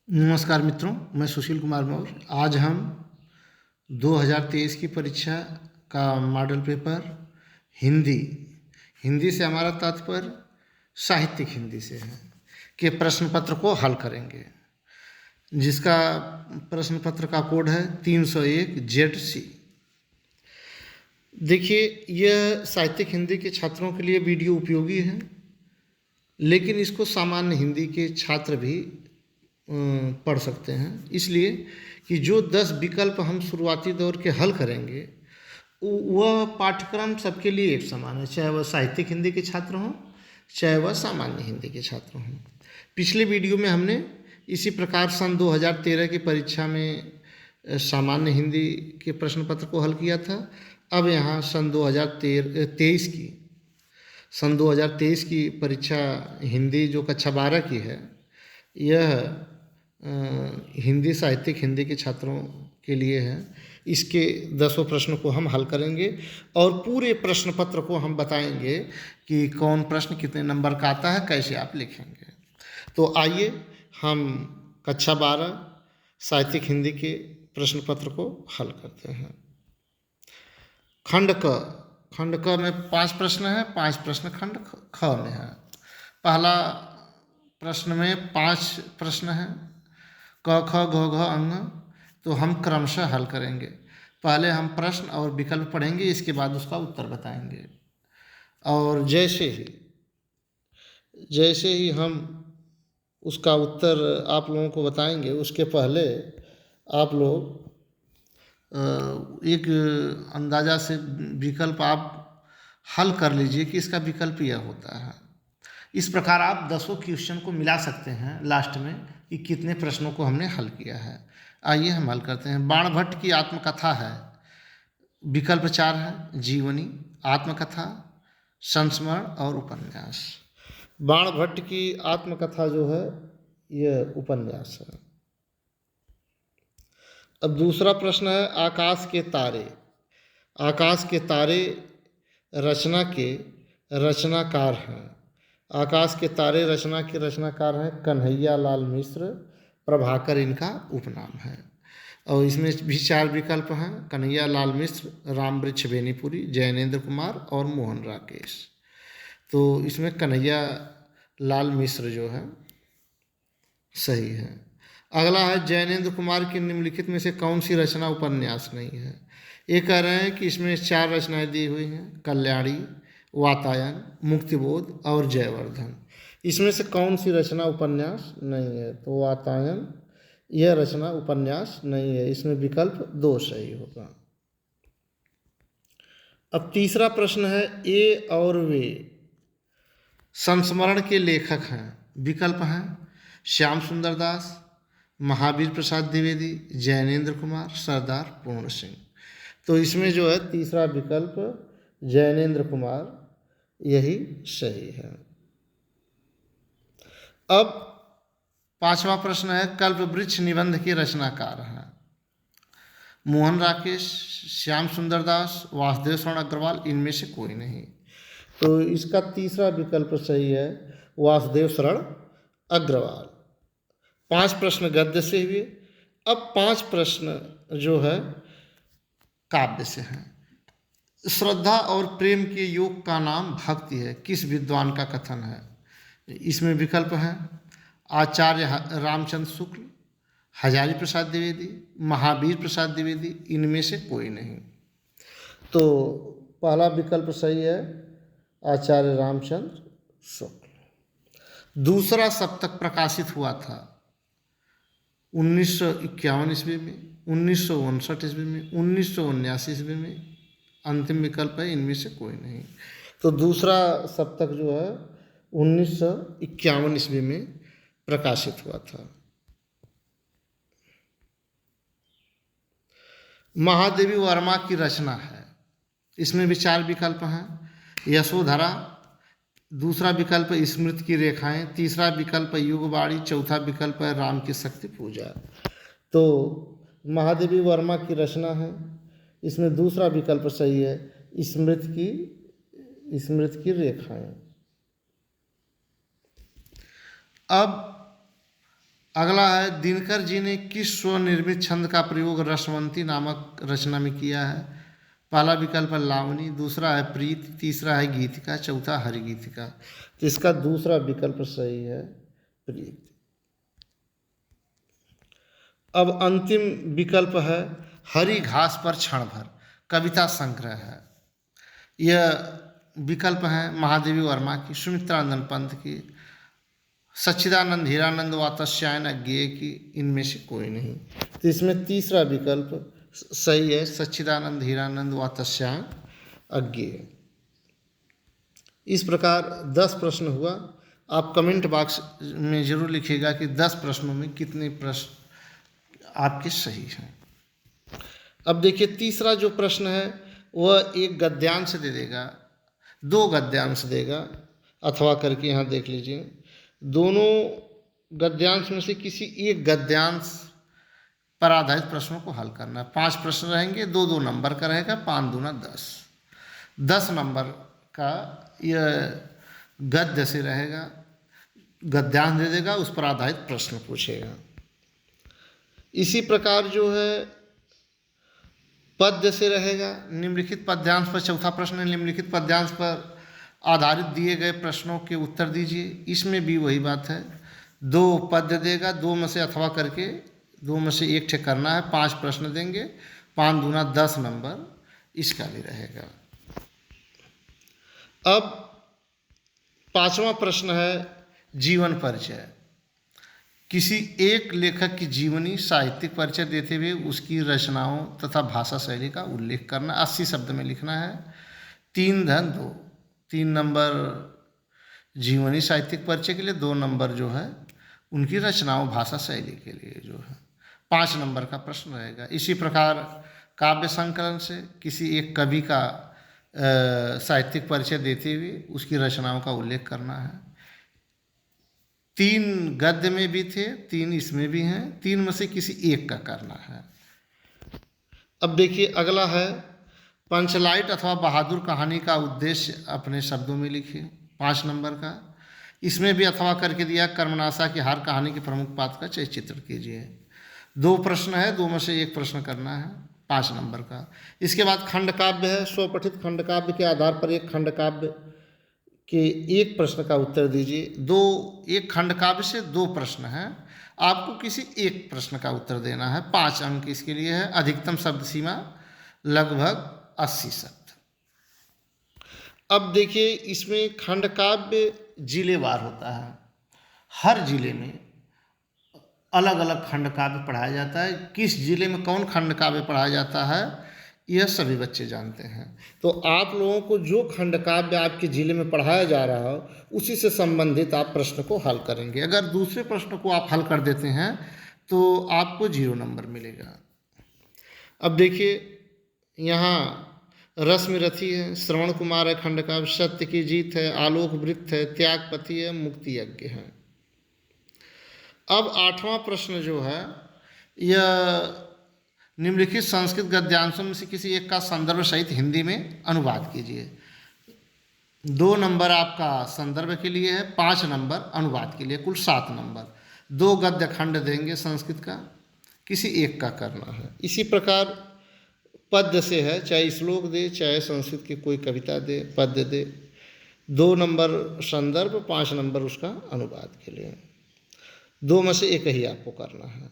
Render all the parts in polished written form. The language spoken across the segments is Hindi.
नमस्कार मित्रों, मैं सुशील कुमार मौर्य। आज हम 2023 की परीक्षा का मॉडल पेपर हिंदी हिंदी से हमारा तात्पर्य साहित्यिक हिंदी से है के प्रश्न पत्र को हल करेंगे, जिसका प्रश्न पत्र का कोड है 301 ZC। देखिए, यह साहित्यिक हिंदी के छात्रों के लिए वीडियो उपयोगी है, लेकिन इसको सामान्य हिंदी के छात्र भी पढ़ सकते हैं, इसलिए कि जो 10 विकल्प हम शुरुआती दौर के हल करेंगे वह पाठ्यक्रम सबके लिए एक समान है, चाहे वह साहित्यिक हिंदी के छात्र हों चाहे वह सामान्य हिंदी के छात्र हों। पिछले वीडियो में हमने इसी प्रकार सन 2013 की परीक्षा में सामान्य हिंदी के प्रश्न पत्र को हल किया था। अब यहाँ सन 2023 की परीक्षा हिंदी जो कक्षा 12 की है, यह हिंदी साहित्यिक हिंदी के छात्रों के लिए है। इसके 10 प्रश्न को हम हल करेंगे और पूरे प्रश्न पत्र को हम बताएंगे कि कौन प्रश्न कितने नंबर का आता है, कैसे आप लिखेंगे। तो आइए हम कक्षा 12 साहित्यिक हिंदी के प्रश्न पत्र को हल करते हैं। खंड क में 5 प्रश्न है, 5 प्रश्न खंड ख में है। पहला प्रश्न में 5 प्रश्न हैं, क ख ग घ अंग, तो हम क्रमशः हल करेंगे। पहले हम प्रश्न और विकल्प पढ़ेंगे, इसके बाद उसका उत्तर बताएंगे। और जैसे ही हम उसका उत्तर आप लोगों को बताएंगे, उसके पहले आप लोग एक अंदाज़ा से विकल्प आप हल कर लीजिए कि इसका विकल्प यह होता है। इस प्रकार आप 10 क्वेश्चन को मिला सकते हैं लास्ट में कि कितने प्रश्नों को हमने हल किया है। आइए हम हल करते हैं। बाणभट्ट की आत्मकथा है, विकल्प 4 है, जीवनी, आत्मकथा, संस्मरण और उपन्यास। बाणभट्ट की आत्मकथा जो है यह उपन्यास है। अब दूसरा प्रश्न है, आकाश के तारे। आकाश के तारे रचना के रचनाकार हैं। आकाश के तारे रचना के रचनाकार हैं कन्हैया लाल मिश्र, प्रभाकर इनका उपनाम है। और इसमें भी 4 विकल्प हैं, कन्हैया लाल मिश्र, रामवृक्ष बेनीपुरी, जैनेन्द्र कुमार और मोहन राकेश। तो इसमें कन्हैया लाल मिश्र जो है सही है। अगला है, जैनेन्द्र कुमार की निम्नलिखित में से कौन सी रचना उपन्यास नहीं है। ये कह रहे हैं कि इसमें 4 रचनाएं दी हुई हैं, कल्याणी, वातायन, मुक्तिबोध और जयवर्धन। इसमें से कौन सी रचना उपन्यास नहीं है, तो वातायन यह रचना उपन्यास नहीं है। इसमें विकल्प 2 सही होगा। अब तीसरा प्रश्न है, ए और वे संस्मरण के लेखक हैं। विकल्प हैं श्याम सुंदर दास, महावीर प्रसाद द्विवेदी, जैनेन्द्र कुमार, सरदार पूर्ण सिंह। तो इसमें जो है तीसरा विकल्प जैनेन्द्र कुमार यही सही है। अब 5वां प्रश्न है, कल्पवृक्ष निबंध के रचनाकार हैं मोहन राकेश, श्याम सुंदर दास, वासुदेव शरण अग्रवाल, इनमें से कोई नहीं। तो इसका तीसरा विकल्प सही है, वासुदेव शरण अग्रवाल। 5 प्रश्न गद्य से हुए। अब 5 प्रश्न जो है काव्य से हैं। श्रद्धा और प्रेम के योग का नाम भक्ति है, किस विद्वान का कथन है। इसमें विकल्प हैं आचार्य रामचंद्र शुक्ल, हजारी प्रसाद द्विवेदी, महावीर प्रसाद द्विवेदी, इनमें से कोई नहीं। तो पहला विकल्प सही है, आचार्य रामचंद्र शुक्ल। दूसरा सप्तक प्रकाशित हुआ था 1951 ईस्वी में, 1959 ईस्वी में, 1979 ईस्वी में। अंतिम विकल्प है इनमें से कोई नहीं। तो दूसरा सप्तक जो है 1951 ईस्वी में प्रकाशित हुआ था। महादेवी वर्मा की रचना है। इसमें भी 4 विकल्प हैं, यशोधरा, दूसरा विकल्प स्मृति की रेखाएं, तीसरा विकल्प युगवाणी, चौथा विकल्प है राम की शक्ति पूजा। तो महादेवी वर्मा की रचना है, इसमें दूसरा विकल्प सही है, स्मृति की रेखाएं। अब अगला है, दिनकर जी ने किस स्वनिर्मित छंद का प्रयोग रसवंती नामक रचना में किया है? पहला विकल्प है लावणी, दूसरा है प्रीत, तीसरा है गीतिका, चौथा हरिगीतिका। तो इसका दूसरा विकल्प सही है, प्रीत। अब अंतिम विकल्प है, हरी घास पर क्षण भर, कविता संग्रह है। यह विकल्प है महादेवी वर्मा की, सुमित्रानंद पंत की, सच्चिदानंद हीरानंद वात्स्यायन अज्ञेय की, इनमें से कोई नहीं। तो इसमें तीसरा विकल्प सही है, सच्चिदानंद हीरानंद वात्स्यायन अज्ञेय। इस प्रकार 10 प्रश्न हुआ। आप कमेंट बॉक्स में ज़रूर लिखिएगा कि 10 प्रश्नों में कितने प्रश्न आपके सही हैं। अब देखिए तीसरा जो प्रश्न है वह एक गद्यांश दे देगा, 2 गद्यांश देगा, अथवा करके यहाँ देख लीजिए। दोनों गद्यांश में से किसी एक गद्यांश पर आधारित प्रश्नों को हल करना है। 5 प्रश्न रहेंगे, 2-2 नंबर का रहेगा, 5 दूना 10, 10 नंबर का यह गद्य से रहेगा, गद्यांश दे देगा, उस पर आधारित प्रश्न पूछेगा। इसी प्रकार जो है पद्य से रहेगा, निम्नलिखित पद्यांश पर, चौथा प्रश्न है, निम्नलिखित पद्यांश पर आधारित दिए गए प्रश्नों के उत्तर दीजिए। इसमें भी वही बात है, 2 पद्य देगा, 2 में से अथवा करके 2 में से एक ठे करना है, 5 प्रश्न देंगे, 5 दूना 10 नंबर इसका भी रहेगा। अब 5वां प्रश्न है जीवन परिचय। किसी एक लेखक की जीवनी साहित्यिक परिचय देते हुए उसकी रचनाओं तथा भाषा शैली का उल्लेख करना, 80 शब्द में लिखना है। 3-2, 3 नंबर जीवनी साहित्यिक परिचय के लिए, 2 नंबर जो है उनकी रचनाओं भाषा शैली के लिए जो है। 5 नंबर का प्रश्न रहेगा। इसी प्रकार काव्य संकलन से किसी एक कवि का साहित्यिक परिचय देते हुए उसकी रचनाओं का उल्लेख करना है। 3 गद्य में भी थे, 3 इसमें भी हैं, 3 में से किसी एक का करना है। अब देखिए अगला है पंचलाइट अथवा बहादुर कहानी का उद्देश्य अपने शब्दों में लिखिए, 5 नंबर का। इसमें भी अथवा करके दिया, कर्मनाशा की हर कहानी के प्रमुख पात्र का चित्रण कीजिए। 2 प्रश्न है, 2 में से एक प्रश्न करना है, 5 नंबर का। इसके बाद खंड काव्य है, स्वपठित खंड काव्य के आधार पर एक खंड काव्य के एक प्रश्न का उत्तर दीजिए। एक खंड काव्य से 2 प्रश्न हैं, आपको किसी एक प्रश्न का उत्तर देना है। 5 अंक इसके लिए है। अधिकतम शब्द सीमा लगभग 80 शब्द। अब देखिए इसमें खंड काव्य जिलेवार होता है, हर जिले में अलग अलग खंड काव्य पढ़ाया जाता है। किस जिले में कौन खंड काव्य पढ़ाया जाता है यह सभी बच्चे जानते हैं। तो आप लोगों को जो खंड काव्य आपके जिले में पढ़ाया जा रहा हो उसी से संबंधित आप प्रश्न को हल करेंगे। अगर दूसरे प्रश्न को आप हल कर देते हैं तो आपको 0 नंबर मिलेगा। अब देखिए यहाँ रश्मि रथी है, श्रवण कुमार है, खंड काव्य सत्य की जीत है, आलोक वृत्त है, त्यागपति है, मुक्ति यज्ञ है। अब 8वां प्रश्न जो है यह निम्नलिखित संस्कृत गद्यांशों में से किसी एक का संदर्भ सहित हिंदी में अनुवाद कीजिए। 2 नंबर आपका संदर्भ के लिए है, 5 नंबर अनुवाद के लिए, कुल 7 नंबर। 2 गद्य खंड देंगे संस्कृत का, किसी एक का करना है। इसी प्रकार पद्य से है, चाहे श्लोक दे चाहे संस्कृत की कोई कविता दे, पद्य दे। 2 नंबर संदर्भ, 5 नंबर उसका अनुवाद के लिए। 2 में से एक ही आपको करना है।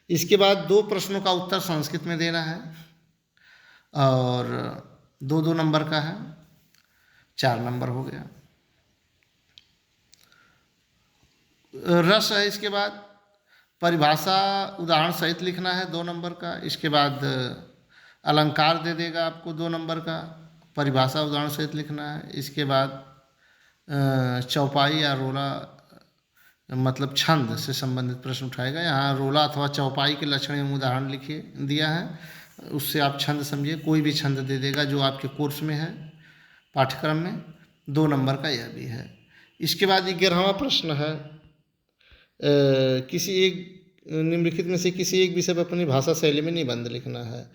इसके बाद 2 प्रश्नों का उत्तर संस्कृत में देना है और 2-2 नंबर का है, 4 नंबर हो गया। रस है, इसके बाद परिभाषा उदाहरण सहित लिखना है, 2 नंबर का। इसके बाद अलंकार दे देगा आपको 2 नंबर का, परिभाषा उदाहरण सहित लिखना है। इसके बाद चौपाई या रोला मतलब छंद से संबंधित प्रश्न उठाएगा। यहाँ रोला अथवा चौपाई के लक्षण एवं उदाहरण लिखिए दिया है, उससे आप छंद समझिए, कोई भी छंद दे देगा जो आपके कोर्स में है, पाठ्यक्रम में। 2 नंबर का यह भी है। इसके बाद 11वां प्रश्न है, किसी एक निम्नलिखित में से किसी एक विषय पर अपनी भाषा शैली में निबंध लिखना है।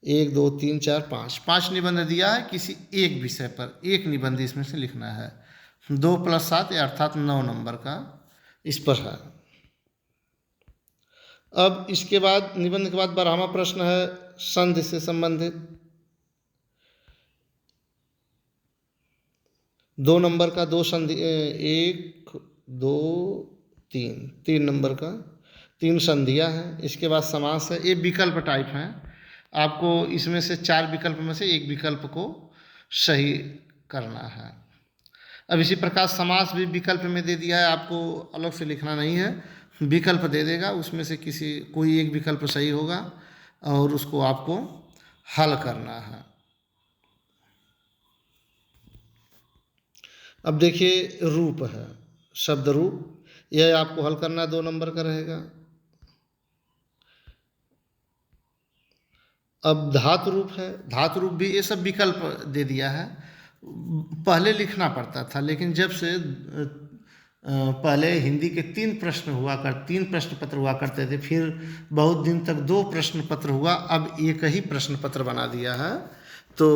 1 2 3 4 5 निबंध दिया है, किसी एक विषय पर एक निबंध इसमें से लिखना है। 2 + 7 अर्थात 9 नंबर का इस पर है। अब इसके बाद निबंध के बाद 12वां प्रश्न है संधि से संबंधित। 2 नंबर का 2 संधि 1 2 3 3 नंबर का 3 संधियाँ हैं। इसके बाद समास है, ये विकल्प टाइप हैं। आपको इसमें से 4 विकल्प में से एक विकल्प को सही करना है। अब इसी प्रकार समास भी विकल्प में दे दिया है, आपको अलग से लिखना नहीं है, विकल्प दे देगा, उसमें से कोई एक विकल्प सही होगा और उसको आपको हल करना है। अब देखिए रूप है, शब्द रूप, यह आपको हल करना 2 नंबर का रहेगा। अब धातु रूप है, धातु रूप भी ये सब विकल्प दे दिया है। पहले लिखना पड़ता था, लेकिन जब से पहले हिंदी के 3 प्रश्न पत्र हुआ करते थे, फिर बहुत दिन तक 2 प्रश्न पत्र हुआ, अब एक ही प्रश्न पत्र बना दिया है। तो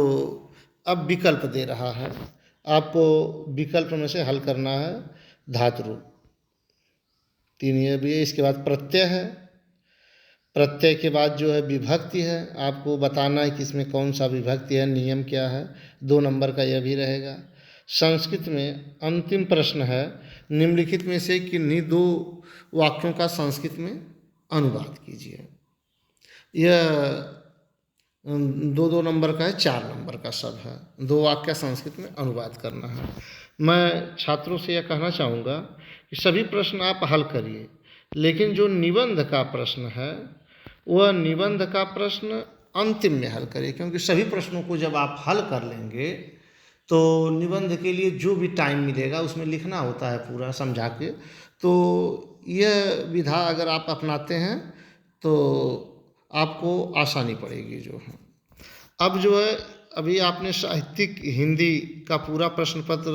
अब विकल्प दे रहा है, आपको विकल्प में से हल करना है धातु रूप। 3 ये भी है। इसके बाद प्रत्यय है, प्रत्यय के बाद जो है विभक्ति है, आपको बताना है कि इसमें कौन सा विभक्ति है, नियम क्या है, 2 नंबर का यह भी रहेगा। संस्कृत में अंतिम प्रश्न है, निम्नलिखित में से किन्हीं 2 वाक्यों का संस्कृत में अनुवाद कीजिए। यह 2 नंबर का है, 4 नंबर का सब है, 2 वाक्य का संस्कृत में अनुवाद करना है। मैं छात्रों से यह कहना चाहूँगा कि सभी प्रश्न आप हल करिए, लेकिन जो निबंध का प्रश्न है वह निबंध का प्रश्न अंतिम में हल करिए, क्योंकि सभी प्रश्नों को जब आप हल कर लेंगे तो निबंध के लिए जो भी टाइम मिलेगा उसमें लिखना होता है पूरा समझा के। तो यह विधा अगर आप अपनाते हैं तो आपको आसानी पड़ेगी जो है। अब जो है, अभी आपने साहित्यिक हिंदी का पूरा प्रश्न पत्र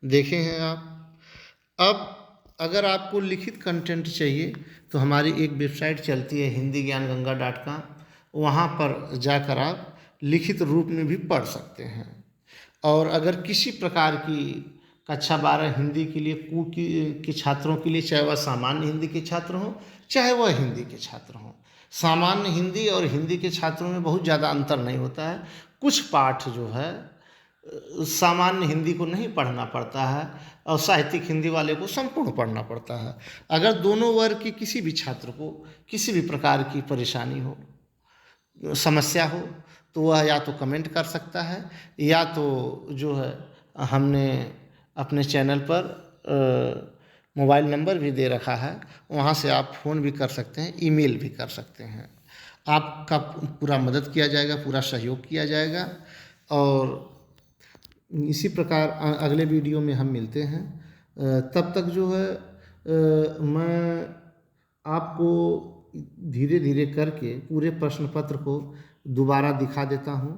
देखे हैं आप। अब अगर आपको लिखित कंटेंट चाहिए तो हमारी एक वेबसाइट चलती है hindigyanganga.com, वहाँ पर जाकर आप लिखित रूप में भी पढ़ सकते हैं। और अगर किसी प्रकार की कक्षा 12 हिंदी के लिए के छात्रों के लिए, चाहे वह सामान्य हिंदी के छात्र हों चाहे वह हिंदी के छात्र हों, सामान्य हिंदी और हिंदी के छात्रों में बहुत ज़्यादा अंतर नहीं होता है। कुछ पाठ जो है सामान्य हिंदी को नहीं पढ़ना पड़ता है और साहित्यिक हिंदी वाले को संपूर्ण पढ़ना पड़ता है। अगर दोनों वर्ग की किसी भी छात्र को किसी भी प्रकार की परेशानी हो, समस्या हो, तो वह या तो कमेंट कर सकता है, या तो जो है हमने अपने चैनल पर मोबाइल नंबर भी दे रखा है, वहाँ से आप फ़ोन भी कर सकते हैं, ईमेल भी कर सकते हैं। आपका पूरा मदद किया जाएगा, पूरा सहयोग किया जाएगा। और इसी प्रकार अगले वीडियो में हम मिलते हैं। तब तक जो है मैं आपको धीरे धीरे करके पूरे प्रश्न पत्र को दोबारा दिखा देता हूँ,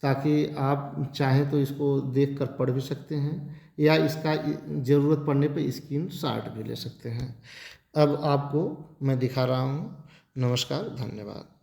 ताकि आप चाहें तो इसको देखकर पढ़ भी सकते हैं, या इसका ज़रूरत पड़ने पर स्क्रीन शॉट भी ले सकते हैं। अब आपको मैं दिखा रहा हूँ। नमस्कार, धन्यवाद।